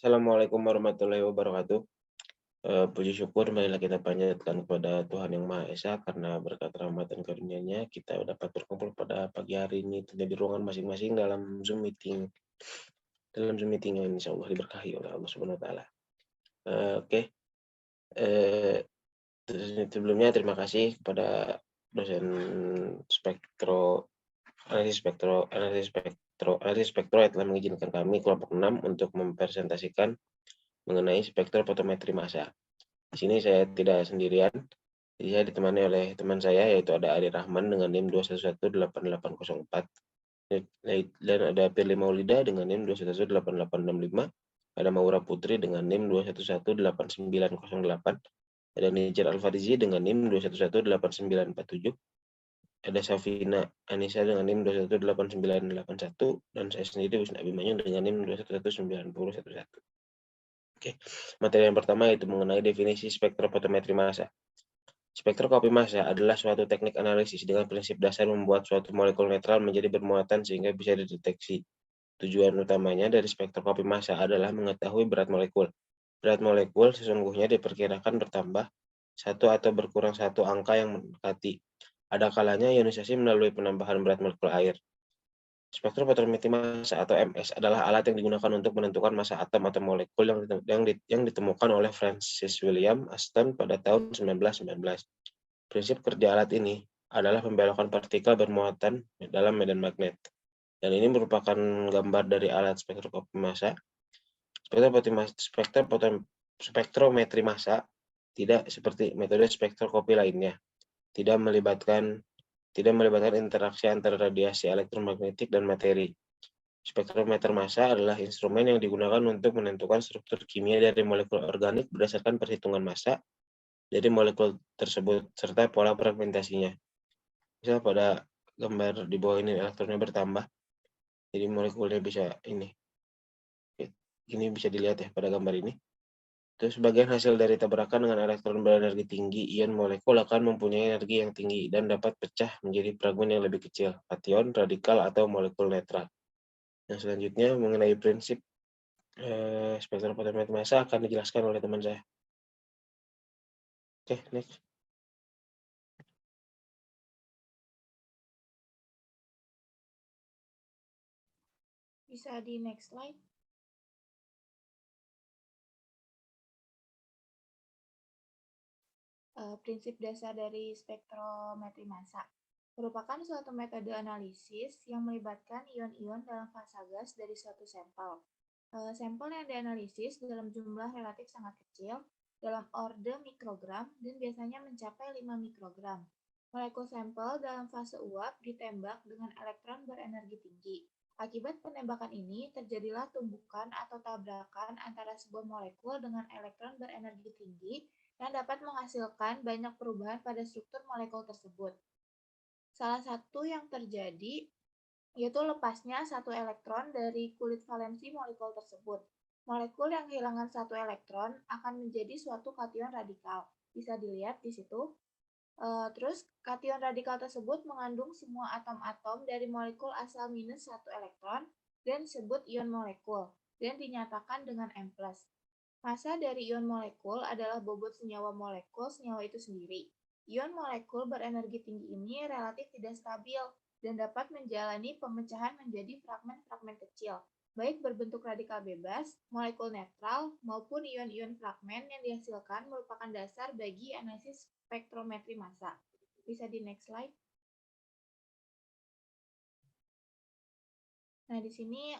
Assalamualaikum warahmatullahi wabarakatuh. Puji syukur marilah kita panjatkan kepada Tuhan Yang Maha Esa karena berkat rahmat dan karunia-Nya kita dapat berkumpul pada pagi hari ini di ruangan masing-masing dalam Zoom meeting. Dalam Zoom meeting yang insya Allah diberkahi oleh Allah Subhanahu Wa Taala. Oke. Sebelumnya terima kasih kepada dosen analisis spektro yang telah mengizinkan kami kelompok 6 untuk mempresentasikan mengenai spektrofotometri massa. Di sini saya tidak sendirian, jadi saya ditemani oleh teman saya yaitu ada Ari Rahman dengan NIM 2118804 dan ada Firly Maulida dengan NIM 2118865, ada Maura Putri dengan NIM 2118908, ada Nijar Al-Farizi dengan NIM 2118947, ada Safina Anissa dengan NIM 2118981, dan saya sendiri Wisnu Abimanyu dengan NIM 2119011. Oke. Materi yang pertama yaitu mengenai definisi spektrofotometri massa. Spektroskopi massa adalah suatu teknik analisis dengan prinsip dasar membuat suatu molekul netral menjadi bermuatan sehingga bisa dideteksi. Tujuan utamanya dari spektroskopi massa adalah mengetahui berat molekul. Berat molekul sesungguhnya diperkirakan bertambah satu atau berkurang satu angka yang mendekati. Ada kalanya ionisasi melalui penambahan berat molekul air. Spektrofotometri massa atau MS adalah alat yang digunakan untuk menentukan massa atom atau molekul yang ditemukan oleh Francis William Aston pada tahun 1919. Prinsip kerja alat ini adalah pembelokan partikel bermuatan dalam medan magnet. Dan ini merupakan gambar dari alat spektroskopi massa. Spektrometri massa tidak seperti metode spektroskopi lainnya. Tidak melibatkan interaksi antara radiasi elektromagnetik dan materi. Spektrometer massa adalah instrumen yang digunakan untuk menentukan struktur kimia dari molekul organik berdasarkan perhitungan massa dari molekul tersebut serta pola fragmentasinya. Misal pada gambar di bawah ini elektronnya bertambah, jadi molekulnya bisa ini bisa dilihat ya pada gambar ini. Terus sebagian hasil dari tabrakan dengan elektron berenergi tinggi, ion molekul akan mempunyai energi yang tinggi dan dapat pecah menjadi fragmen yang lebih kecil, kation, radikal, atau molekul netral. Yang selanjutnya mengenai prinsip spektrofotometri massa akan dijelaskan oleh teman saya. Oke, next. Bisa di next slide. Prinsip dasar dari spektrometri massa merupakan suatu metode analisis yang melibatkan ion-ion dalam fasa gas dari suatu sampel. Sampel yang dianalisis dalam jumlah relatif sangat kecil, dalam orde mikrogram, dan biasanya mencapai 5 mikrogram. Molekul sampel dalam fase uap ditembak dengan elektron berenergi tinggi. Akibat penembakan ini, terjadilah tumbukan atau tabrakan antara sebuah molekul dengan elektron berenergi tinggi yang dapat menghasilkan banyak perubahan pada struktur molekul tersebut. Salah satu yang terjadi yaitu lepasnya satu elektron dari kulit valensi molekul tersebut. Molekul yang kehilangan satu elektron akan menjadi suatu kation radikal. Bisa dilihat di situ. Terus, kation radikal tersebut mengandung semua atom-atom dari molekul asal minus satu elektron dan disebut ion molekul dan dinyatakan dengan M+. Massa dari ion molekul adalah bobot senyawa molekul senyawa itu sendiri. Ion molekul berenergi tinggi ini relatif tidak stabil dan dapat menjalani pemecahan menjadi fragmen-fragmen kecil, baik berbentuk radikal bebas, molekul netral, maupun ion-ion fragmen yang dihasilkan merupakan dasar bagi analisis spektrometri massa. Bisa di next slide. Nah, di sini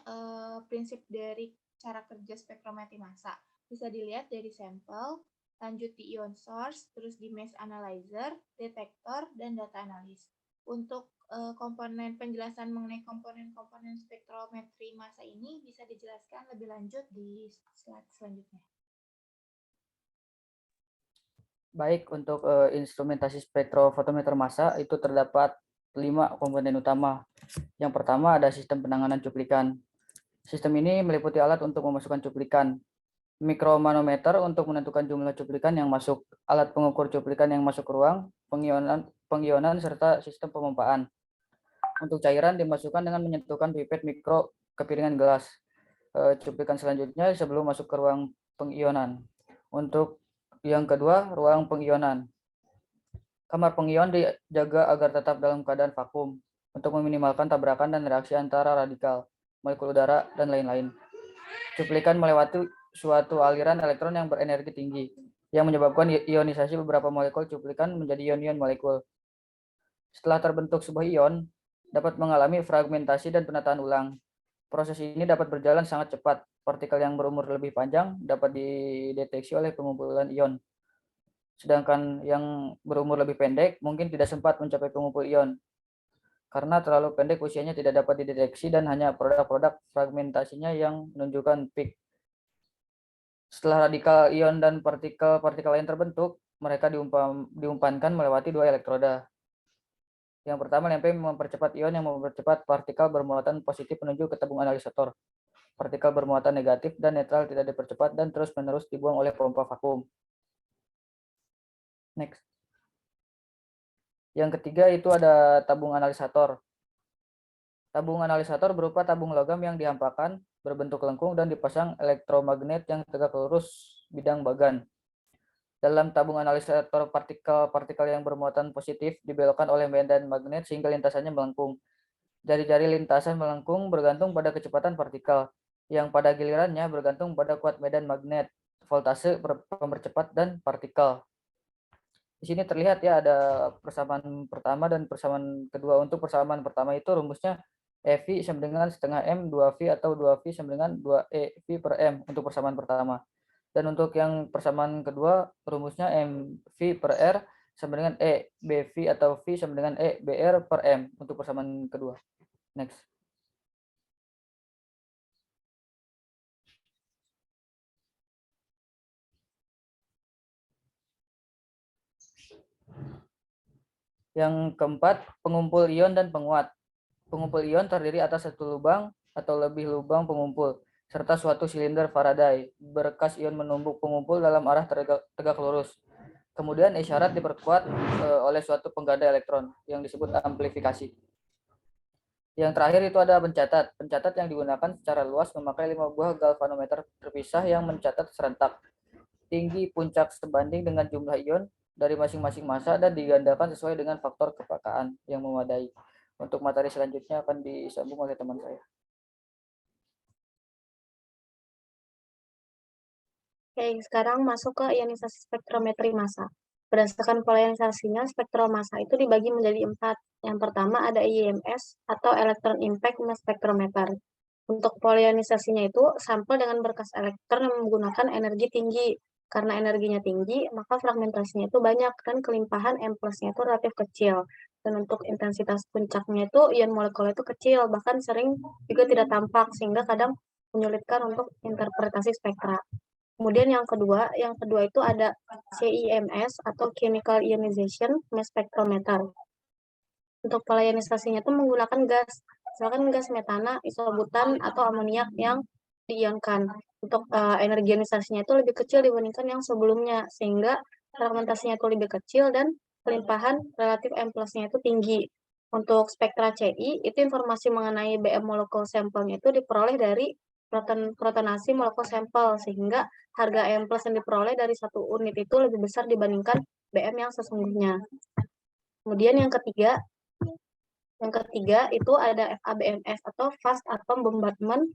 prinsip dari cara kerja spektrometri massa. Bisa dilihat dari sampel, lanjut di ion source, terus di mesh analyzer, detektor, dan data analis. Untuk komponen penjelasan mengenai komponen-komponen spektrometri massa ini bisa dijelaskan lebih lanjut di slide selanjutnya. Baik, untuk instrumentasi spektrofotometer massa itu terdapat 5 komponen utama. Yang pertama ada sistem penanganan cuplikan. Sistem ini meliputi alat untuk memasukkan cuplikan, mikromanometer untuk menentukan jumlah cuplikan yang masuk, alat pengukur cuplikan yang masuk ke ruang, pengionan serta sistem pemompaan. Untuk cairan dimasukkan dengan menyentuhkan pipet mikro ke piringan gelas. cuplikan selanjutnya sebelum masuk ke ruang pengionan. Untuk yang kedua, ruang pengionan. Kamar pengion dijaga agar tetap dalam keadaan vakum untuk meminimalkan tabrakan dan reaksi antara radikal, molekul udara, dan lain-lain. Cuplikan melewati suatu aliran elektron yang berenergi tinggi, yang menyebabkan ionisasi beberapa molekul cuplikan menjadi ion-ion molekul. Setelah terbentuk sebuah ion, dapat mengalami fragmentasi dan penataan ulang. Proses ini dapat berjalan sangat cepat. Partikel yang berumur lebih panjang dapat dideteksi oleh pengumpulan ion. Sedangkan yang berumur lebih pendek mungkin tidak sempat mencapai pengumpul ion. Karena terlalu pendek usianya tidak dapat dideteksi dan hanya produk-produk fragmentasinya yang menunjukkan peak. Setelah radikal ion dan partikel-partikel lain terbentuk, mereka diumpankan melewati dua elektroda. Yang pertama, lempeng mempercepat ion yang mempercepat partikel bermuatan positif menuju ke tabung analisator. Partikel bermuatan negatif dan netral tidak dipercepat dan terus-menerus dibuang oleh pompa vakum. Next. Yang ketiga itu ada tabung analisator. Tabung analisator berupa tabung logam yang dihampakan, berbentuk lengkung dan dipasang elektromagnet yang tegak lurus bidang bagan. Dalam tabung analisator partikel-partikel yang bermuatan positif dibelokkan oleh medan magnet sehingga lintasannya melengkung. Jari-jari lintasan melengkung bergantung pada kecepatan partikel, yang pada gilirannya bergantung pada kuat medan magnet, voltase pemercepat, dan partikel. Di sini terlihat ya ada persamaan pertama dan persamaan kedua. Untuk persamaan pertama itu rumusnya EV sama dengan setengah M 2V atau 2V sama dengan 2EV per M untuk persamaan pertama. Dan untuk yang persamaan kedua, rumusnya MV per R sama dengan E BV atau V sama dengan E BR per M untuk persamaan kedua. Next. Yang keempat, pengumpul ion dan penguat. Pengumpul ion terdiri atas satu lubang atau lebih lubang pengumpul, serta suatu silinder Faraday. Berkas ion menumpuk pengumpul dalam arah tegak lurus. Kemudian isyarat diperkuat oleh suatu pengganda elektron yang disebut amplifikasi. Yang terakhir itu ada pencatat. Pencatat yang digunakan secara luas memakai 5 buah galvanometer terpisah yang mencatat serentak tinggi puncak sebanding dengan jumlah ion dari masing-masing massa dan digandakan sesuai dengan faktor kepekaan yang memadai. Untuk materi selanjutnya akan disambung oleh teman saya. Oke, sekarang masuk ke ionisasi spektrometri massa. Berdasarkan pola ionisasinya, spektrum massa itu dibagi menjadi 4. Yang pertama ada IMS atau Electron Impact Mass Spectrometer. Untuk pola ionisasinya itu sampel dengan berkas elektron yang menggunakan energi tinggi. Karena energinya tinggi, maka fragmentasinya itu banyak dan kelimpahan M plusnya itu relatif kecil. Dan untuk intensitas puncaknya itu ion molekul itu kecil, bahkan sering juga tidak tampak sehingga kadang menyulitkan untuk interpretasi spektra. Kemudian yang kedua itu ada CIMS atau Chemical Ionization Mass Spectrometer. Untuk pola ionisasinya itu menggunakan gas, misalkan gas metana, isobutan, atau amoniak yang diionkan. Untuk energi ionisasinya itu lebih kecil dibandingkan yang sebelumnya, sehingga fragmentasinya itu lebih kecil dan kelimpahan relatif M plusnya itu tinggi. Untuk spektra CI, itu informasi mengenai BM molekul sampelnya itu diperoleh dari protonasi molekul sampel, sehingga harga M plus yang diperoleh dari satu unit itu lebih besar dibandingkan BM yang sesungguhnya. Kemudian yang ketiga itu ada FABMS atau Fast Atom Bombardment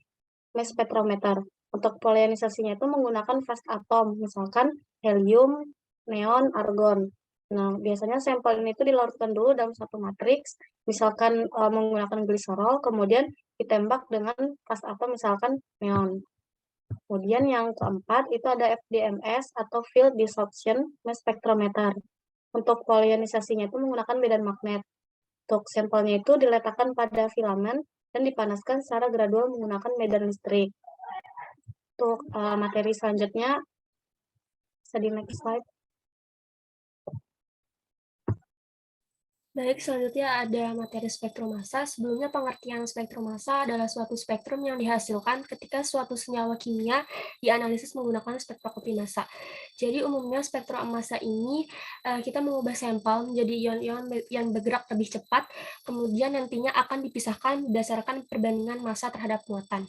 Mass Spectrometer. Untuk pola ionisasinya itu menggunakan fast atom, misalkan helium, neon, argon. Nah, biasanya sampel ini itu dilarutkan dulu dalam satu matriks, misalkan menggunakan gliserol, kemudian ditembak dengan fast atom, misalkan neon. Kemudian yang keempat itu ada FDMS atau Field Disruption Mass Spectrometer. Untuk pola ionisasinya itu menggunakan medan magnet. Untuk sampelnya itu diletakkan pada filamen dan dipanaskan secara gradual menggunakan medan listrik. Untuk materi selanjutnya, bisa di next slide. Baik, selanjutnya ada materi spektrum massa. Sebelumnya pengertian spektrum massa adalah suatu spektrum yang dihasilkan ketika suatu senyawa kimia dianalisis menggunakan spektroskopi massa. Jadi umumnya spektrum massa ini kita mengubah sampel menjadi ion-ion yang bergerak lebih cepat, kemudian nantinya akan dipisahkan berdasarkan perbandingan massa terhadap muatan.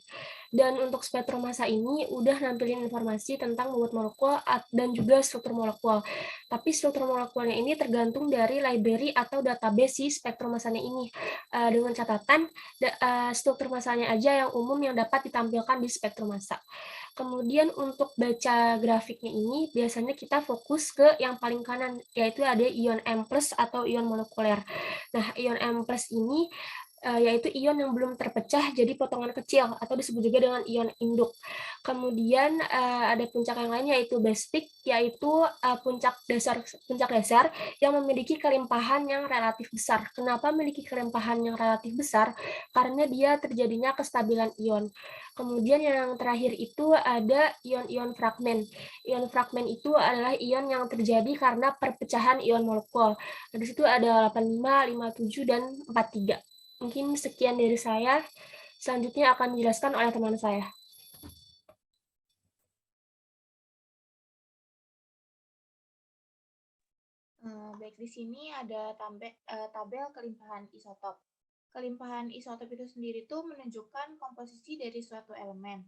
Dan untuk spektrum massa ini udah nampilin informasi tentang bobot molekul dan juga struktur molekul. Tapi struktur molekulnya ini tergantung dari library atau database si spektrum massanya ini. Dengan catatan struktur massanya aja yang umum yang dapat ditampilkan di spektrum massa. Kemudian untuk baca grafiknya ini biasanya kita fokus ke yang paling kanan, yaitu ada ion M+ atau ion molekuler. Nah, ion M+ ini yaitu ion yang belum terpecah jadi potongan kecil atau disebut juga dengan ion induk. Kemudian ada puncak yang lain yaitu base peak, yaitu puncak dasar yang memiliki kelimpahan yang relatif besar. Kenapa memiliki kelimpahan yang relatif besar? Karena dia terjadinya kestabilan ion. Kemudian yang terakhir itu ada ion-ion fragmen. Ion fragmen itu adalah ion yang terjadi karena perpecahan ion molekul. Nah, di situ ada 85, 57, dan 43. Mungkin sekian dari saya. Selanjutnya akan dijelaskan oleh teman saya. Baik, di sini ada tabel kelimpahan isotop. Kelimpahan isotop itu sendiri tuh menunjukkan komposisi dari suatu elemen.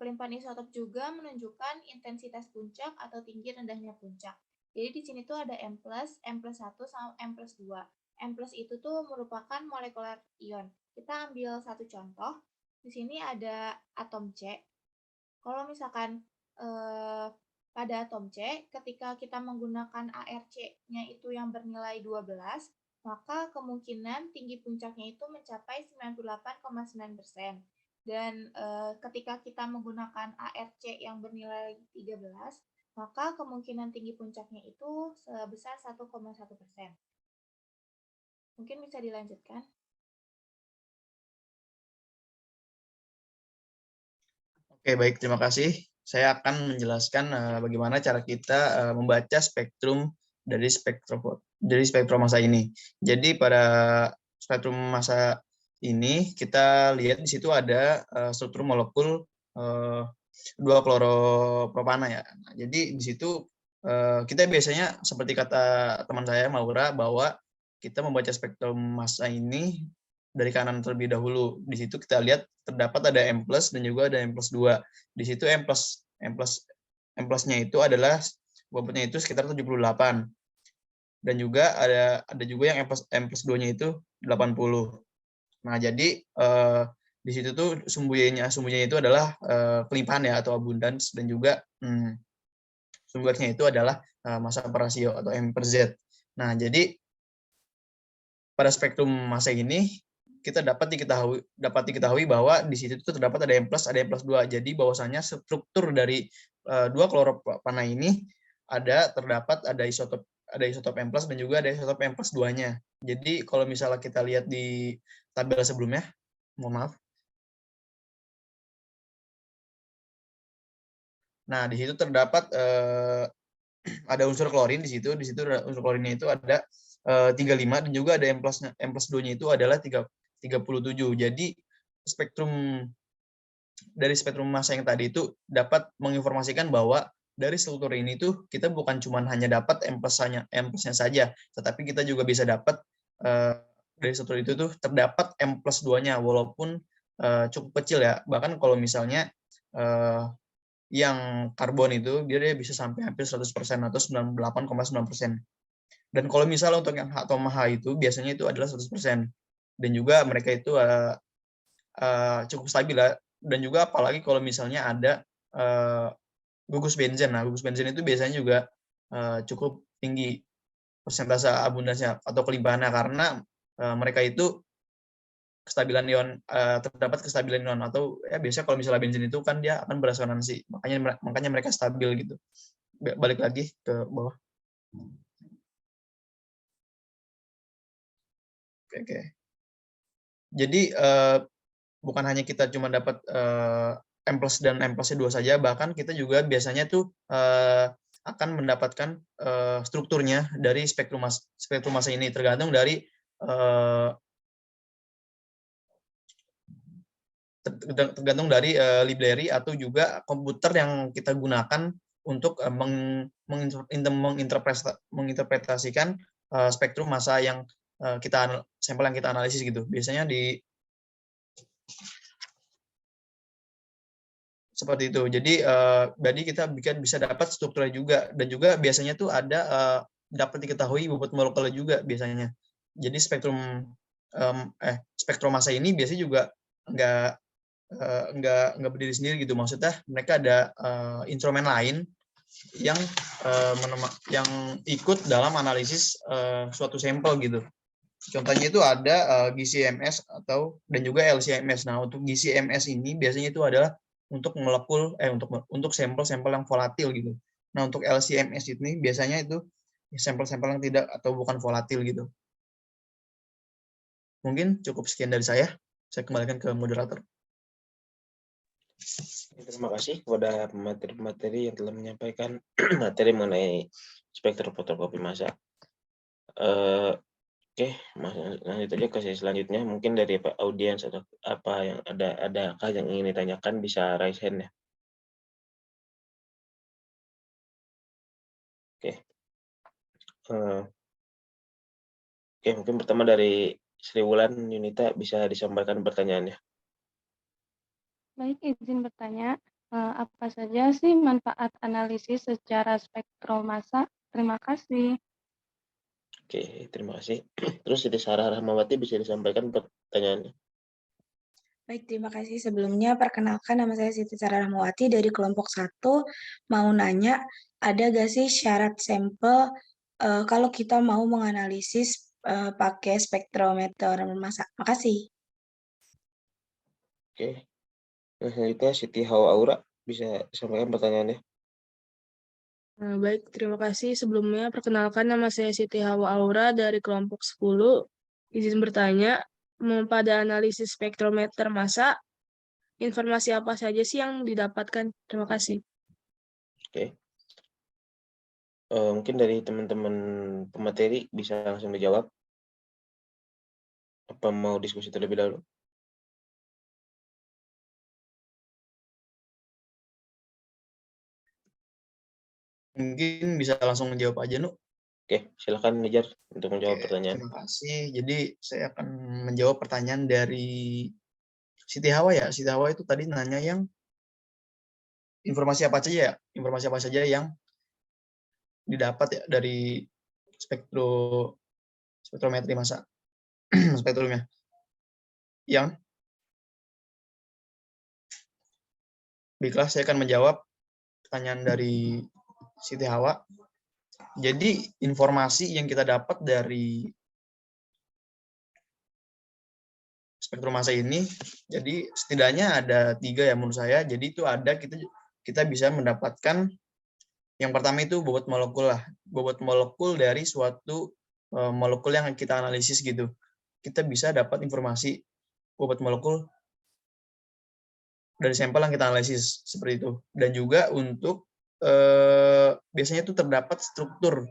Kelimpahan isotop juga menunjukkan intensitas puncak atau tinggi rendahnya puncak. Jadi di sini tuh ada M+, M+1, sama M+2. M+ itu tuh merupakan molekular ion. Kita ambil satu contoh. Di sini ada atom C. Kalau misalkan pada atom C, ketika kita menggunakan ARC-nya itu yang bernilai 12, maka kemungkinan tinggi puncaknya itu mencapai 98,9%. Dan ketika kita menggunakan ARC yang bernilai 13, maka kemungkinan tinggi puncaknya itu sebesar 1,1%. Mungkin bisa dilanjutkan. Oke, baik. Terima kasih. Saya akan menjelaskan bagaimana cara kita membaca spektrum dari spektrum massa ini. Jadi pada spektrum massa ini kita lihat di situ ada struktur molekul 2-kloropropana ya. Nah, jadi di situ kita biasanya seperti kata teman saya Maura bahwa kita membaca spektrum massa ini dari kanan terlebih dahulu. Di situ kita lihat terdapat ada M+ dan juga ada M+2. Di situ M+-nya itu adalah bobotnya itu sekitar 78. Dan juga ada juga yang M+2-nya itu 80. Nah, jadi di situ tuh sumbernya itu adalah kelimpahan ya atau abundance, dan juga sumbernya itu adalah massa per rasio atau M/Z. Nah, jadi pada spektrum massa ini kita dapat diketahui bahwa di situ itu terdapat ada M+, ada M+2. Jadi bahwasanya struktur dari 2-kloropropana ini terdapat ada isotop M+ dan juga ada isotop M+2-nya. Jadi kalau misalnya kita lihat di tabel sebelumnya, mohon maaf. Nah, di situ terdapat ada unsur klorin di situ. Di situ unsur klorinnya itu ada 35 dan juga ada M+2-nya itu adalah 37. Jadi dari spektrum massa yang tadi itu dapat menginformasikan bahwa dari struktur ini tuh kita bukan cuma hanya dapat M+-nya saja, tetapi kita juga bisa dapat dari struktur itu tuh terdapat M+2-nya walaupun cukup kecil ya. Bahkan kalau misalnya yang karbon itu dia bisa sampai hampir 100% atau 98,9%. Dan kalau misalnya untuk yang atom H itu biasanya itu adalah 100%. Dan juga mereka itu cukup stabil lah. Dan juga apalagi kalau misalnya ada gugus benzen. Nah, gugus benzen itu biasanya juga cukup tinggi persentase abundansinya atau kelimpahannya, karena mereka itu kestabilan ion, terdapat kestabilan ion, atau ya biasanya kalau misalnya benzen itu kan dia akan beresonansi, makanya mereka stabil gitu. Balik lagi ke bawah. Oke. Jadi bukan hanya kita cuma dapat M+ dan M+2 saja, bahkan kita juga biasanya tuh akan mendapatkan strukturnya dari spektrum massa ini, tergantung dari library atau juga komputer yang kita gunakan untuk menginterpretasikan spektrum massa yang sampel yang kita analisis gitu. Biasanya seperti itu. Jadi kita bisa dapat strukturnya juga, dan juga biasanya tuh ada dapat diketahui bobot molekul juga biasanya. Jadi spektrum massa ini biasanya juga nggak berdiri sendiri gitu. Maksudnya mereka ada instrumen lain yang ikut dalam analisis suatu sampel gitu. Contohnya itu ada GC-MS dan juga LC-MS. Nah, untuk GC-MS ini biasanya itu adalah untuk molekul untuk sampel-sampel yang volatil gitu. Nah, untuk LC-MS ini biasanya itu sampel-sampel yang tidak atau bukan volatil gitu. Mungkin cukup sekian dari saya. Saya kembalikan ke moderator. Terima kasih kepada pemateri-pemateri yang telah menyampaikan materi mengenai spektrum fotokopi massa. Oke, lanjut aja ke sesi selanjutnya. Mungkin dari audiens atau apa yang adakah yang ingin ditanyakan bisa raise hand ya. Oke. Oke, mungkin pertama dari Sri Wulan Yunita bisa disampaikan pertanyaannya. Baik, izin bertanya, apa saja sih manfaat analisis secara spektrum massa? Terima kasih. Oke, terima kasih. Terus Siti Sarah Rahmawati bisa disampaikan pertanyaannya. Baik, terima kasih. Sebelumnya, perkenalkan nama saya Siti Sarah Rahmawati dari kelompok 1. Mau nanya, ada gak sih syarat sampel kalau kita mau menganalisis pakai spektrometer massa? Makasih. Oke. Selanjutnya Siti Hawa Aura bisa disampaikan pertanyaannya. Baik, terima kasih. Sebelumnya, perkenalkan nama saya Siti Hawa Aura dari kelompok 10. Izin bertanya, pada analisis spektrometer massa, informasi apa saja sih yang didapatkan? Terima kasih. Oke. Mungkin dari teman-teman pemateri bisa langsung dijawab. Apa mau diskusi terlebih dahulu? Mungkin bisa langsung menjawab aja, Nuk. Oke, silakan Nijar untuk menjawab pertanyaan. Terima kasih. Jadi saya akan menjawab pertanyaan dari Siti Hawa ya. Siti Hawa itu tadi nanya yang informasi apa saja ya? Informasi apa saja yang didapat ya dari spektrometri massa. Spektrumnya. Yang baiklah, saya akan menjawab pertanyaan dari Siti Hawa. Jadi informasi yang kita dapat dari spektrum massa ini, jadi setidaknya ada 3 ya menurut saya. Jadi itu ada kita bisa mendapatkan yang pertama itu bobot molekul lah, bobot molekul dari suatu molekul yang kita analisis gitu. Kita bisa dapat informasi bobot molekul dari sampel yang kita analisis seperti itu. Dan juga untuk biasanya itu terdapat struktur.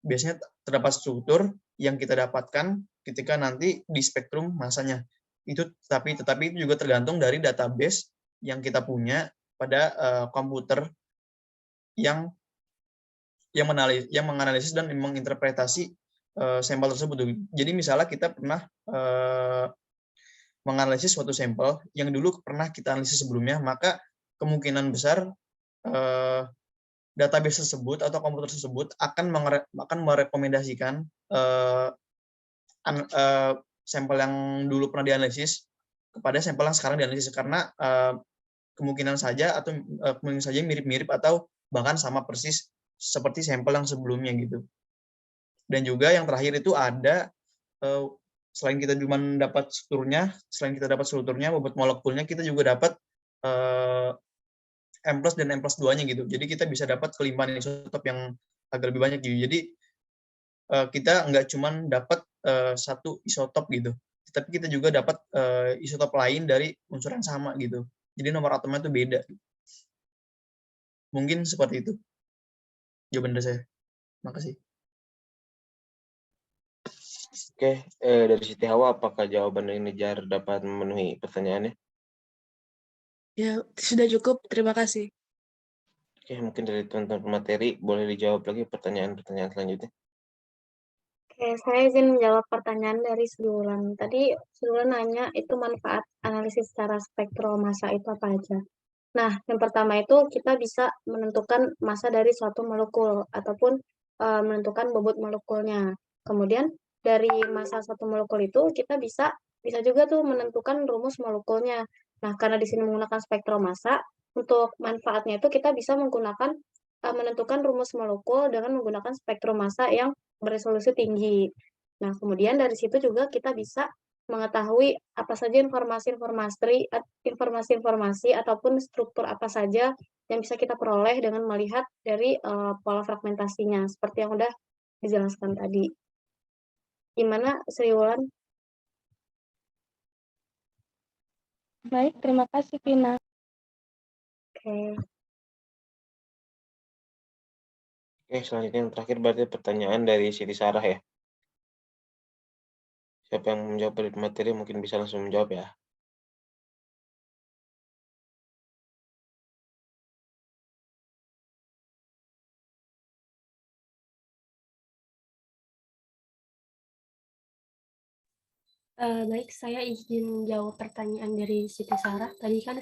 Biasanya terdapat struktur yang kita dapatkan ketika nanti di spektrum massanya. Itu tetapi itu juga tergantung dari database yang kita punya pada komputer yang menganalisis dan menginterpretasi sampel tersebut. Jadi misalnya kita pernah menganalisis suatu sampel yang dulu pernah kita analisis sebelumnya, maka kemungkinan besar database tersebut atau komputer tersebut akan merekomendasikan sampel yang dulu pernah dianalisis kepada sampel yang sekarang dianalisis, karena kemungkinan saja mirip-mirip atau bahkan sama persis seperti sampel yang sebelumnya gitu. Dan juga yang terakhir itu ada selain kita cuma dapat strukturnya, bobot molekulnya, kita juga dapat M+ dan M+2-nya gitu. Jadi kita bisa dapat kelimpahan isotop yang agak lebih banyak gitu. Jadi kita nggak cuma dapat satu isotop gitu, tapi kita juga dapat isotop lain dari unsur yang sama gitu. Jadi nomor atomnya itu beda. Mungkin seperti itu jawaban dari saya. Makasih. Oke, dari Siti Hawa, apakah jawaban dari Nijar dapat memenuhi pertanyaannya? Ya, sudah cukup. Terima kasih. Oke, mungkin dari teman-teman pemateri boleh dijawab lagi pertanyaan-pertanyaan selanjutnya. Oke, saya izin menjawab pertanyaan dari Sri Wulan. Tadi Sri Wulan nanya itu manfaat analisis secara spektromasa itu apa aja. Nah, yang pertama itu kita bisa menentukan massa dari suatu molekul ataupun menentukan bobot molekulnya. Kemudian dari massa satu molekul itu kita bisa juga tuh menentukan rumus molekulnya. Nah, karena di sini menggunakan spektromasa, untuk manfaatnya itu kita bisa menggunakan menentukan rumus molekul dengan menggunakan spektromasa yang beresolusi tinggi. Nah, kemudian dari situ juga kita bisa mengetahui apa saja informasi-informasi ataupun struktur apa saja yang bisa kita peroleh dengan melihat dari pola fragmentasinya, seperti yang udah dijelaskan tadi. Gimana, Sri Wulan? Baik, terima kasih, Vina. Oke. Oke, selanjutnya yang terakhir berarti pertanyaan dari Siti Sarah ya. Siapa yang menjawab dari materi mungkin bisa langsung menjawab ya. Baik, saya izin jawab pertanyaan dari Siti Sarah. Tadi kan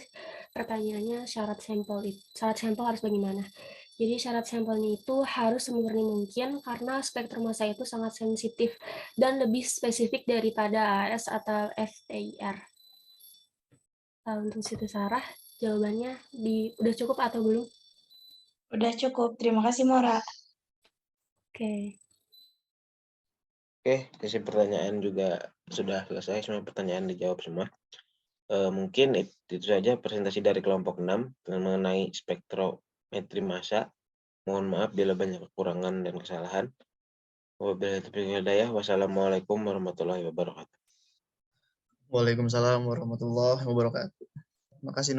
pertanyaannya syarat sampel harus bagaimana? Jadi syarat sampelnya itu harus semurni mungkin karena spektrum massa itu sangat sensitif dan lebih spesifik daripada AS atau FTIR. Untuk Siti Sarah, jawabannya udah cukup atau belum? Udah cukup. Terima kasih, Mora. Oke. Oke, sesi pertanyaan juga sudah selesai, semua pertanyaan dijawab semua. Mungkin itu saja presentasi dari kelompok 6 mengenai spektrometri massa. Mohon maaf bila banyak kekurangan dan kesalahan. Wabillahi taufiq wal hidayah. Wassalamualaikum warahmatullahi wabarakatuh. Waalaikumsalam warahmatullahi wabarakatuh. Terima kasih.